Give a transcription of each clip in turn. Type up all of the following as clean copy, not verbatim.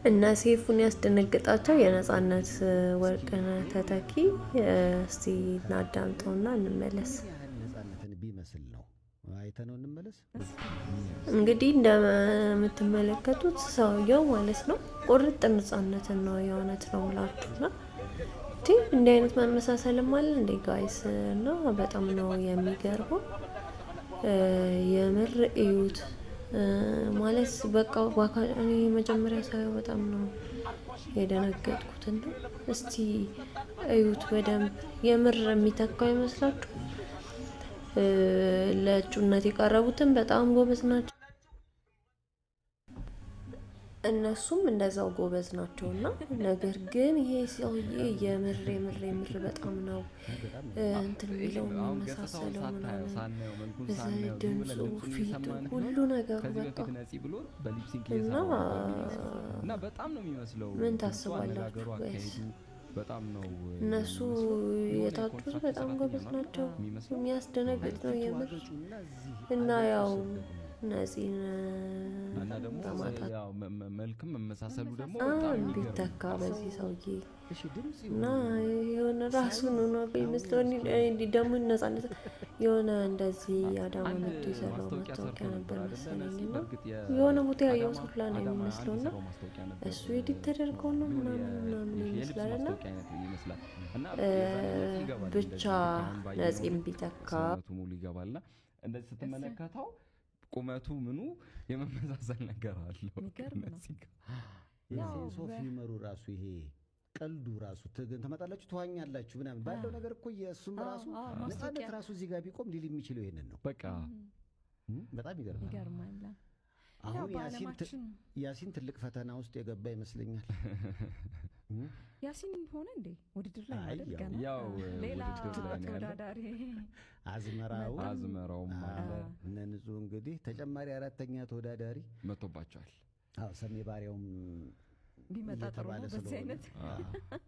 እና ሴፉን ያስደነግጣቸው የነጻነት ወርቅነህ ተተኪ እስቲ እናዳምጠውና እንመለስ። ነጻነትን ቢመስል ነው አይተነው እንመለስ። እንግዲህ እንደምትመለከቱት ሰውየው ማለት ነው ቁርጥ ነጻነትን ነው የእውነት ነው ምላችሁና እንዲህ አይነት መመሳሰልም አለ እንዴ ጋይስ? እና በጣም ነው የሚገርመው። የምር እዩት ማለት በቃ በአካል እኔ መጀመሪያ ሳየው በጣም ነው የደነገጥኩትና እስቲ እዩት በደንብ የምር የሚተካው ይመስላችሁ? ለእጩነት የቀረቡትን በጣም ጎበዝ ናቸው። እነሱም እንደዛው ጎበዝ ናቸው እና ነገር ግን ይሄ ሰውዬ የምር በጣም ነው እንትን የሚለው የሚመሳሰለው ምናምን ድምፁ፣ ፊቱ፣ ሁሉ ነገሩ በቃ እና በጣም ነው የሚመስለው። ምን ታስባላችሁ ጋይስ? እነሱ የታጩት በጣም ጎበዝ ናቸው። የሚያስደነግጥ ነው የምር እና ያው ነፂን በማጣት መልክም መመሳሰሉ ደግሞ ቢተካ በዚህ ሰውዬ እና የሆነ ራሱን ሆኖ ይመስለው ደግሞ ነጻነት የሆነ እንደዚህ አዳማ መጥቶ የሰራው ማስታወቂያ ነበር መሰለኝ እና የሆነ ቦታ ያየው ሁላ ነው የሚመስለው እና እሱ ኤዲት ተደርገው ነው ምናምን ይመስላል እና ብቻ ነፂን ቢተካ ሙሉ ይገባልና እንደዚህ ስትመለከተው ቁመቱ ምኑ የመመሳሰል ነገር አለው። የሴንስ ኦፍ ሂውመሩ ራሱ ይሄ ቀልዱ ራሱ ትመጣላችሁ ተዋኛላችሁ ምናምን ባለው ነገር እኮ የእሱም ራሱ ነጻነት ራሱ እዚህ ጋር ቢቆም ሊል የሚችለው ይሄንን ነው። በቃ በጣም ይገርማል። አሁን ያሲን ትልቅ ፈተና ውስጥ የገባ ይመስለኛል። ያሲን ሆነ እንዴ ውድድር ላይ ማለት ገና ያው ሌላ ተወዳዳሪ አዝመራውም አለ እነ ንጹህ እንግዲህ ተጨማሪ አራተኛ ተወዳዳሪ መጥቶባቸዋል። አዎ ሰሜ ባሪያውም ቢመጣ ጥሩ ነው። በዚህ አይነት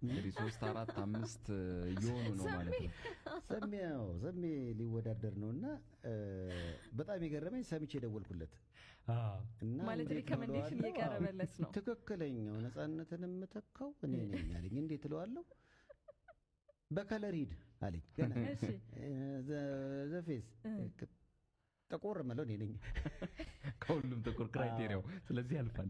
እንግዲህ 3 4 5 እየሆኑ ነው ማለት ነው። ሰሜ ሊወዳደር ነውና በጣም የገረመኝ ሰምቼ ደወልኩለት እና ማለት ሪኮመንዴሽን እየቀረበለት ነው። ትክክለኛው ነጻነትን የምተካው እኔ ነኝ አለኝ። እንዴት እለዋለሁ? በከለር ሂድ አለኝ። ገና ዘፌስ ጥቁር መለው እኔ ነኝ ከሁሉም ጥቁር ክራይቴሪያው ስለዚህ ያልፋል።